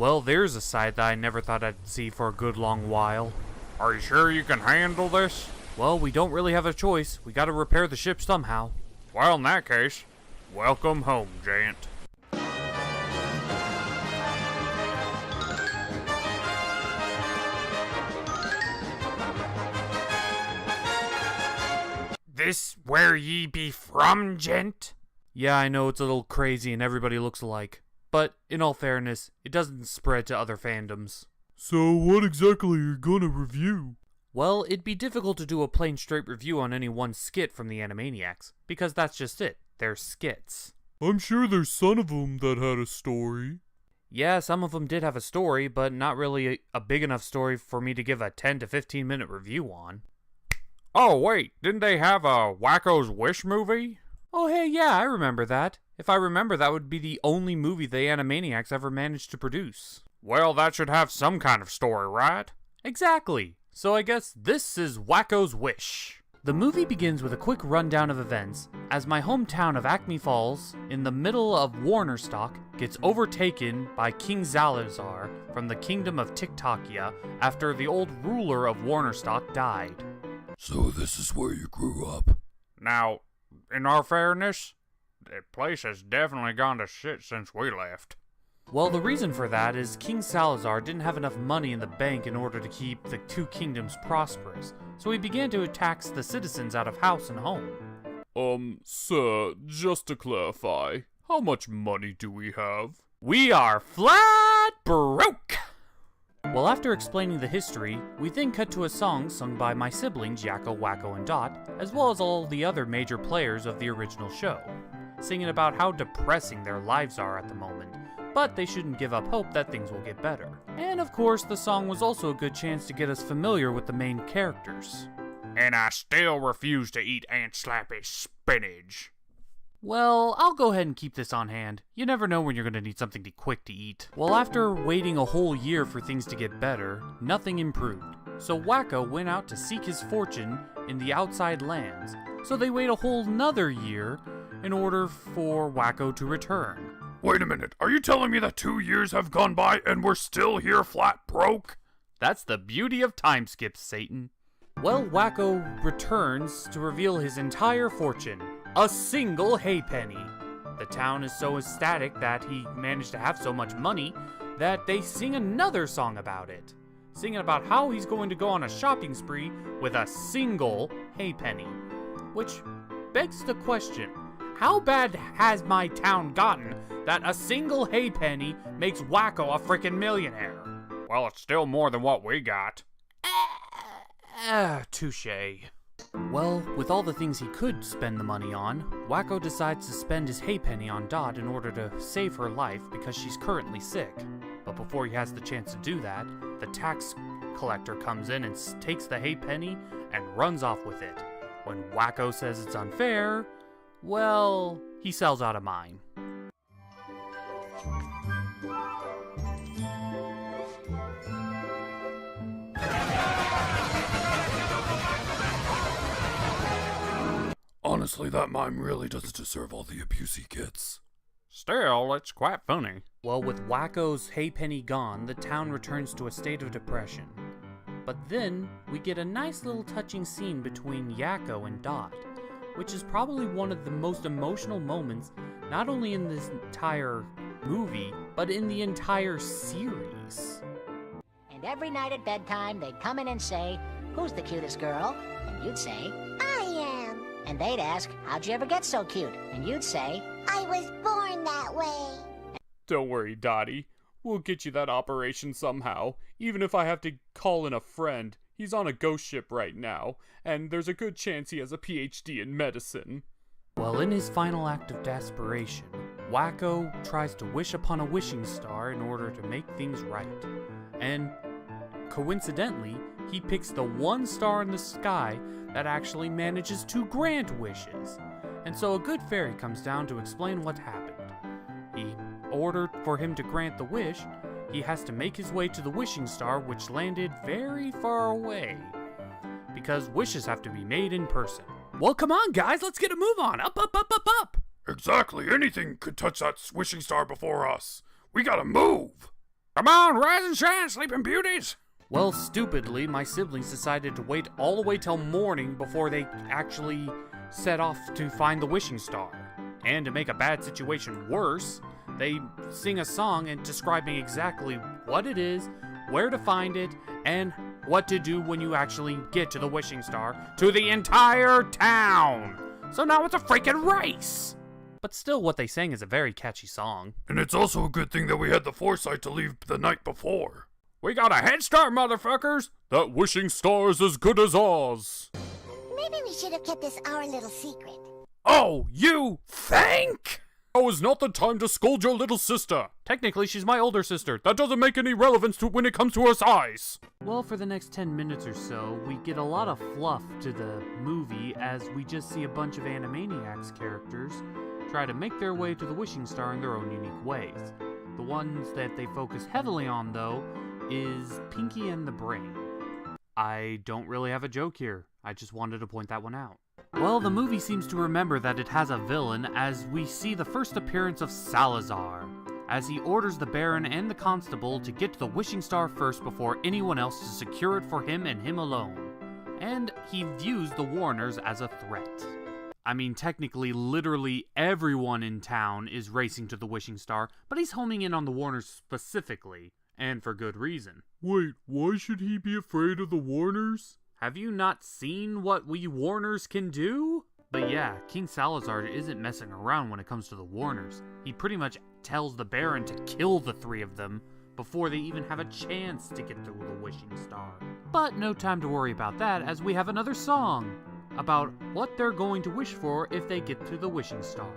Well, there's a side that I never thought I'd see for a good long while. Are you sure you can handle this? Well, we don't really have a choice. We gotta repair the ship somehow. Well, in that case, welcome home, Giant. This where ye be from, gent? Yeah, I know it's a little crazy and everybody looks alike. But, in all fairness, it doesn't spread to other fandoms. So what exactly are you gonna review? Well, it'd be difficult to do a plain straight review on any one skit from the Animaniacs, because that's just it. They're skits. I'm sure there's some of them that had a story. Yeah, some of them did have a story, but not really a big enough story for me to give a 10 to 15 minute review on. Oh wait, didn't they have a Wakko's Wish movie? Oh hey, yeah, I remember that. If I remember, that would be the only movie the Animaniacs ever managed to produce. Well, that should have some kind of story, right? Exactly. So I guess this is Wakko's Wish. The movie begins with a quick rundown of events as my hometown of Acme Falls, in the middle of warnerstock, gets overtaken by King Salazar from the kingdom of Tiktakia after the old ruler of warnerstock died. So this is where you grew up? Now, in our fairness, the place has definitely gone to shit since we left. Well, the reason for that is King Salazar didn't have enough money in the bank in order to keep the two kingdoms prosperous, so he began to tax the citizens out of house and home. Sir, just to clarify, how much money do we have? We are flat broke! Well, after explaining the history, we then cut to a song sung by my siblings Yakko, Wakko, and Dot, as well as all the other major players of the original show, singing about how depressing their lives are at the moment, but they shouldn't give up hope that things will get better. And of course, the song was also a good chance to get us familiar with the main characters. And I still refuse to eat Aunt Slappy's spinach. Well, I'll go ahead and keep this on hand. You never know when you're going to need something quick to eat. Well, after waiting a whole year for things to get better, nothing improved. So Wakko went out to seek his fortune in the outside lands. So they wait a whole nother year in order for Wakko to return. Wait a minute, are you telling me that 2 years have gone by and we're still here flat broke? That's the beauty of time skips, Satan. Well, Wakko returns to reveal his entire fortune. A single halfpenny. The town is so ecstatic that he managed to have so much money that they sing another song about it. Singing about how he's going to go on a shopping spree with a single halfpenny. Which begs the question, how bad has my town gotten that a single halfpenny makes Wakko a freaking millionaire? Well, it's still more than what we got. Touché. Well, with all the things he could spend the money on, Wakko decides to spend his halfpenny on Dot in order to save her life because she's currently sick. But before he has the chance to do that, the tax collector comes in and takes the halfpenny and runs off with it. When Wakko says it's unfair, well, he sells out a mine. Honestly, that mime really doesn't deserve all the abuse he gets. Still, it's quite funny. Well, with Wakko's halfpenny gone, the town returns to a state of depression. But then, we get a nice little touching scene between Yakko and Dot, which is probably one of the most emotional moments, not only in this entire movie, but in the entire series. And every night at bedtime, they'd come in and say, "Who's the cutest girl?" And you'd say, "I am." And they'd ask, "How'd you ever get so cute?" And you'd say, "I was born that way." Don't worry, Dottie. We'll get you that operation somehow, even if I have to call in a friend. He's on a ghost ship right now, and there's a good chance he has a PhD in medicine. Well, in his final act of desperation, Wakko tries to wish upon a wishing star in order to make things right. And coincidentally, he picks the one star in the sky that actually manages to grant wishes. And so a good fairy comes down to explain what happened. In order for him to grant the wish, he has to make his way to the wishing star, which landed very far away, because wishes have to be made in person. Well, come on, guys, let's get a move on. Up, up, up, up, up. Exactly, anything could touch that wishing star before us. We gotta move. Come on, rise and shine, sleeping beauties! Well, stupidly, my siblings decided to wait all the way till morning before they actually set off to find the wishing star. And to make a bad situation worse, they sing a song and describing exactly what it is, where to find it, and what to do when you actually get to the wishing star to the entire town. So now it's a freaking race! But still, what they sang is a very catchy song. And it's also a good thing that we had the foresight to leave the night before. We got a head start, motherfuckers! That wishing star's as good as ours. Maybe we should have kept this our little secret. Oh, you think? Now is not the time to scold your little sister. Technically, she's my older sister. That doesn't make any relevance to when it comes to her size. Well, for the next 10 minutes or so, we get a lot of fluff to the movie as we just see a bunch of Animaniacs characters try to make their way to the wishing star in their own unique ways. The ones that they focus heavily on, though, is Pinky and the Brain. I don't really have a joke here. I just wanted to point that one out. Well, the movie seems to remember that it has a villain as we see the first appearance of Salazar, as he orders the Baron and the Constable to get to the wishing star first before anyone else to secure it for him and him alone. And he views the Warners as a threat. I mean, technically, literally everyone in town is racing to the wishing star, but he's homing in on the Warners specifically, and for good reason. Wait, why should he be afraid of the Warners? Have you not seen what we Warners can do? But yeah, King Salazar isn't messing around when it comes to the Warners. He pretty much tells the Baron to kill the three of them before they even have a chance to get to the wishing star. But no time to worry about that, as we have another song about what they're going to wish for if they get to the wishing star.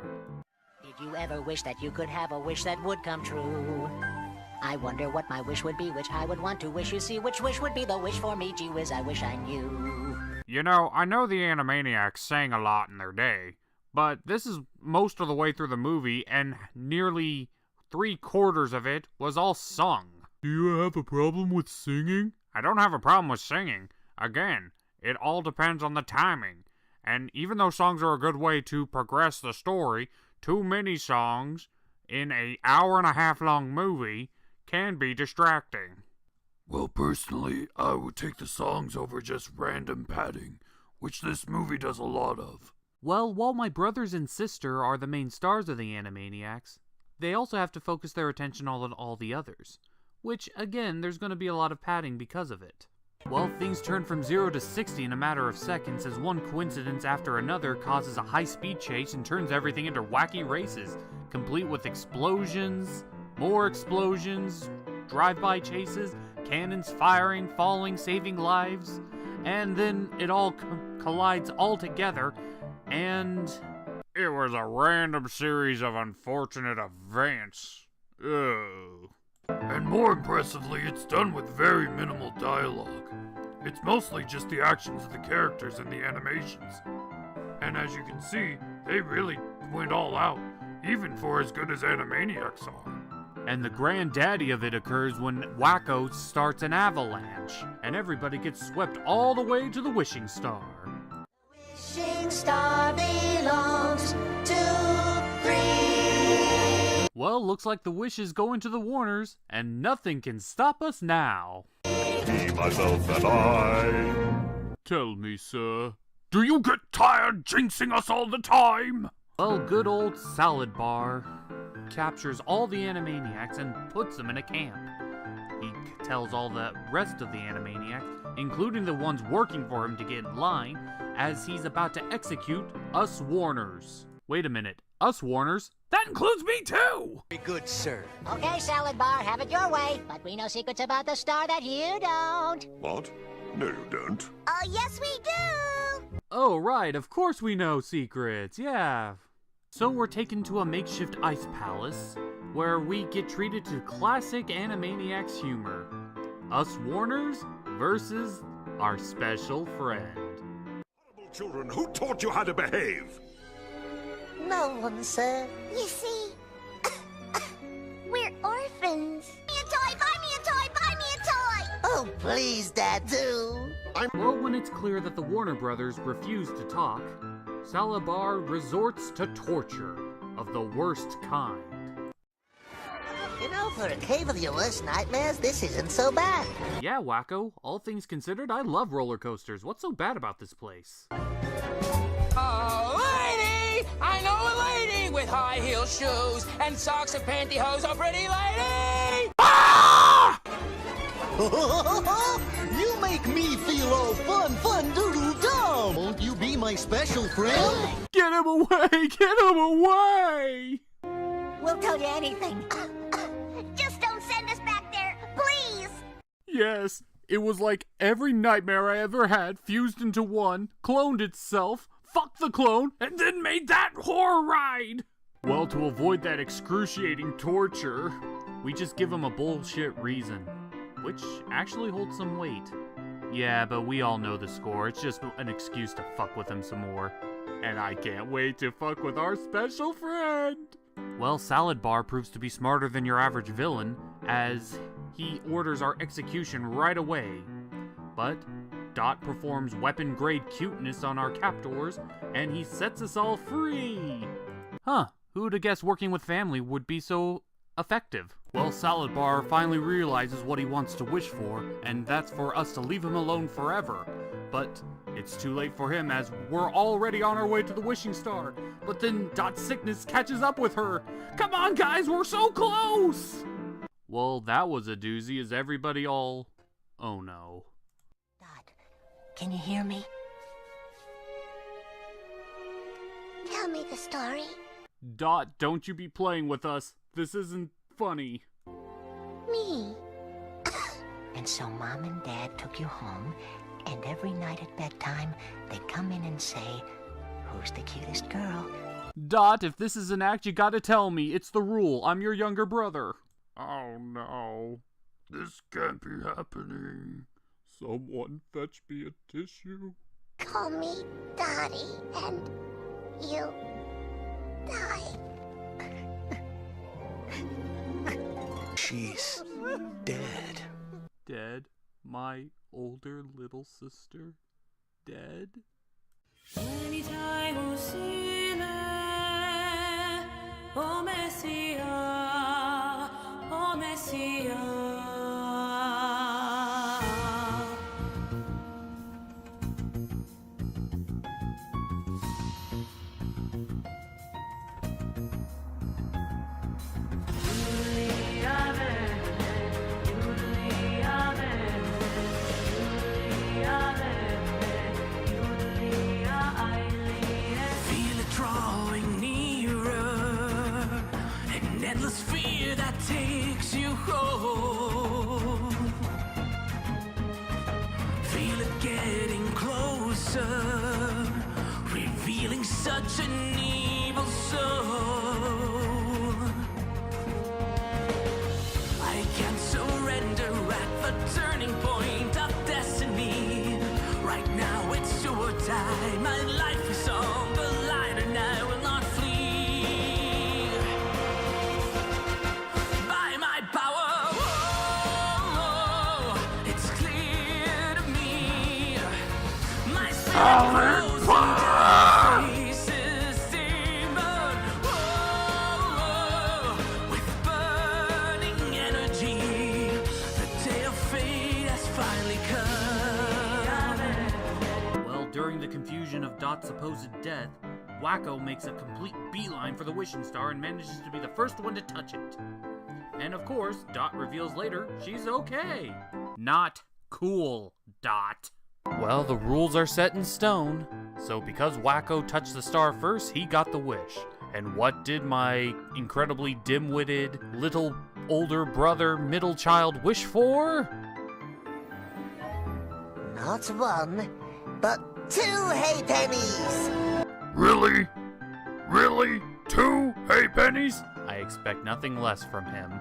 Did you ever wish that you could have a wish that would come true? I wonder what my wish would be, which I would want to wish. You see, which wish would be the wish for me? Gee whiz, I wish I knew. You know, I know the Animaniacs sang a lot in their day, but this is most of the way through the movie, and nearly 3/4 of it was all sung. Do you have a problem with singing? I don't have a problem with singing. Again, it all depends on the timing. And even though songs are a good way to progress the story, too many songs in an hour-and-a-half long movie can be distracting. Well, personally, I would take the songs over just random padding, which this movie does a lot of. Well, while my brothers and sister are the main stars of the Animaniacs, they also have to focus their attention on all the others, which, again, there's going to be a lot of padding because of it. Well, things turn from 0 to 60 in a matter of seconds as one coincidence after another causes a high-speed chase and turns everything into wacky races, complete with explosions, more explosions, drive-by chases, cannons firing, falling, saving lives, and then it all collides all together, and It was a random series of unfortunate events. Ugh. And more impressively, it's done with very minimal dialogue. It's mostly just the actions of the characters and the animations. And as you can see, they really went all out, even for as good as Animaniacs are. And the granddaddy of it occurs when Wakko starts an avalanche, and everybody gets swept all the way to the wishing star. Wishing star belongs to three. Well, looks like the wish is going to the Warners, and nothing can stop us now. Me, myself, and I. Tell me, sir, do you get tired jinxing us all the time? Well, good old Salad Bar captures all the Animaniacs and puts them in a camp. He tells all the rest of the Animaniacs, including the ones working for him, to get in line, as he's about to execute us Warners. Wait a minute, us Warners? That includes me too! Very good, sir. Okay, Salad Bar, have it your way. But we know secrets about the star that you don't. What? No, you don't. Oh, yes, we do. Oh, right, of course we know secrets, yeah. So we're taken to a makeshift ice palace, where we get treated to classic Animaniacs humor. Us Warners versus our special friend. Children, who taught you how to behave? No one, sir. You see, we're orphans. Buy me a toy, buy me a toy, buy me a toy. Oh, please, Dad, do. Well, when it's clear that the Warner Brothers refuse to talk, Salazar resorts to torture of the worst kind. You know, for a cave of your worst nightmares, this isn't so bad. Yeah, Wakko, all things considered, I love roller coasters. What's so bad about this place? Oh, lady! I know a lady with high heel shoes and socks and pantyhose. Oh, pretty lady! Ah! You make me feel all fun doodle dumb. Won't you be my special friend? Get him away! Get him away! We'll tell you anything. Just don't send us back there, please. Yes, it was like every nightmare I ever had fused into one, cloned itself, fucked the clone, and then made that horror ride! Well, to avoid that excruciating torture, we just give him a bullshit reason, which actually holds some weight. Yeah, but we all know the score. It's just an excuse to fuck with him some more. And I can't wait to fuck with our special friend! Well, Salad Bar proves to be smarter than your average villain, as he orders our execution right away. But Dot performs weapon-grade cuteness on our captors, and he sets us all free! Huh, who'd have guessed working with family would be so effective? Well, Salad Bar finally realizes what he wants to wish for, and that's for us to leave him alone forever. But it's too late for him, as we're already on our way to the wishing star. But then Dot's sickness catches up with her. Come on, guys, we're so close! Well, that was a doozy, as everybody all... Oh no. Dot, can you hear me? Tell me the story. Dot, don't you be playing with us. This isn't funny. Me. And so Mom and Dad took you home, and every night at bedtime, they come in and say, "Who's the cutest girl?" Dot, if this is an act, you gotta tell me. It's the rule. I'm your younger brother. Oh no, this can't be happening. Someone fetch me a tissue. Call me Dottie, and you die. She's dead. Dead? My older little sister? Dead? Feel it drawing nearer, an endless fear that takes you home. Feel it getting closer, revealing such an evil soul. I can't surrender at the turning point of destiny. Right now it's do or die. My life is on the line and I will not flee. By my power, oh, it's clear to me. My spirit grows and faces demon. Oh, with burning energy, the day of fate has finally come. Well, during the confusion of Dot's supposed death, Wakko makes a complete beeline for the wishing star and manages to be the first one to touch it. And of course, Dot reveals later she's okay. Not cool, Dot. Well, the rules are set in stone. So because Wakko touched the star first, he got the wish. And what did my incredibly dim-witted little older brother middle child wish for? Not one, but 2 hay pennies. Really? Really? 2 hay pennies? I expect nothing less from him.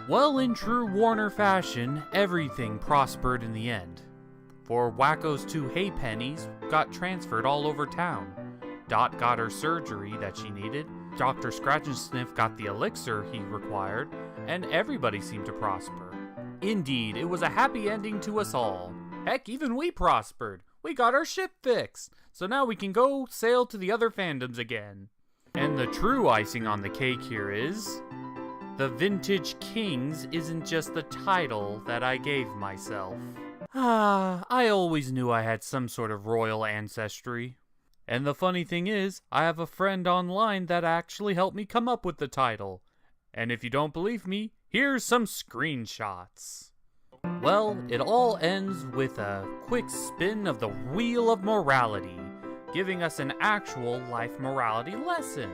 Well, in true Warner fashion, everything prospered in the end. For Wakko's 2 hay pennies got transferred all over town. Dot got her surgery that she needed, Dr. Scratch and Sniff got the elixir he required, and everybody seemed to prosper. Indeed, it was a happy ending to us all. Heck, even we prospered. We got our ship fixed, so now we can go sail to the other fandoms again. And the true icing on the cake here is... the Vintage Kings isn't just the title that I gave myself. I always knew I had some sort of royal ancestry. And the funny thing is, I have a friend online that actually helped me come up with the title. And if you don't believe me, here's some screenshots. Well, it all ends with a quick spin of the Wheel of Morality, giving us an actual life morality lesson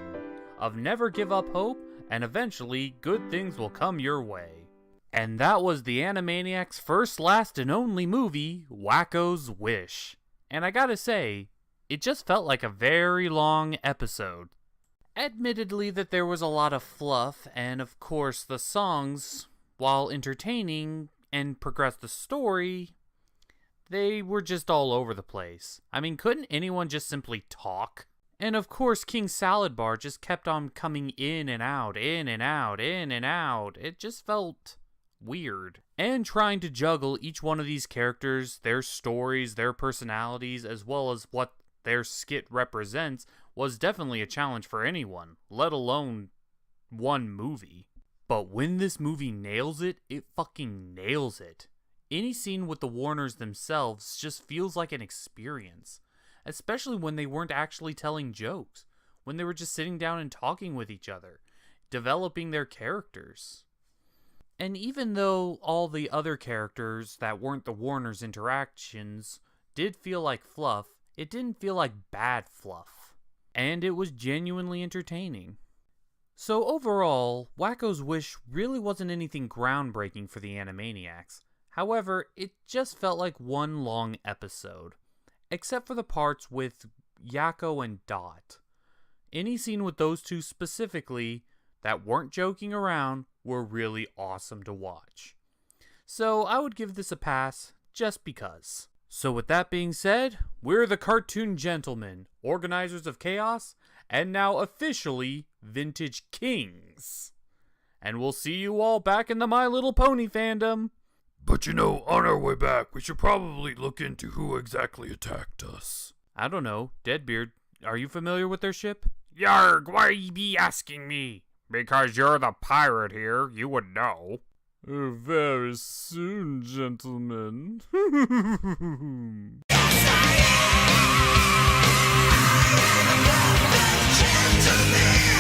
of never give up hope, and eventually good things will come your way. And that was the Animaniacs' first, last, and only movie, Wakko's Wish. And I gotta say, it just felt like a very long episode. Admittedly that there was a lot of fluff, and of course the songs, while entertaining and progressed the story, they were just all over the place. I mean, couldn't anyone just simply talk? And of course King Salad Bar just kept on coming in and out, in and out, in and out. It just felt weird. And trying to juggle each one of these characters, their stories, their personalities, as well as what their skit represents, was definitely a challenge for anyone, let alone one movie. But when this movie nails it, it fucking nails it. Any scene with the Warners themselves just feels like an experience, especially when they weren't actually telling jokes, when they were just sitting down and talking with each other, developing their characters. And even though all the other characters that weren't the Warners' interactions did feel like fluff, it didn't feel like bad fluff. And it was genuinely entertaining. So overall, Wakko's Wish really wasn't anything groundbreaking for the Animaniacs. However, it just felt like one long episode. Except for the parts with Yakko and Dot. Any scene with those two specifically that weren't joking around were really awesome to watch. So I would give this a pass just because. So with that being said, we're the Cartoon Gentlemen, organizers of chaos, and now officially Vintage Kings. And we'll see you all back in the My Little Pony fandom. But you know, on our way back, we should probably look into who exactly attacked us. I don't know, Deadbeard, are you familiar with their ship? Yarg, why you be asking me? Because you're the pirate here, you would know. Very soon, gentlemen. Gentlemen.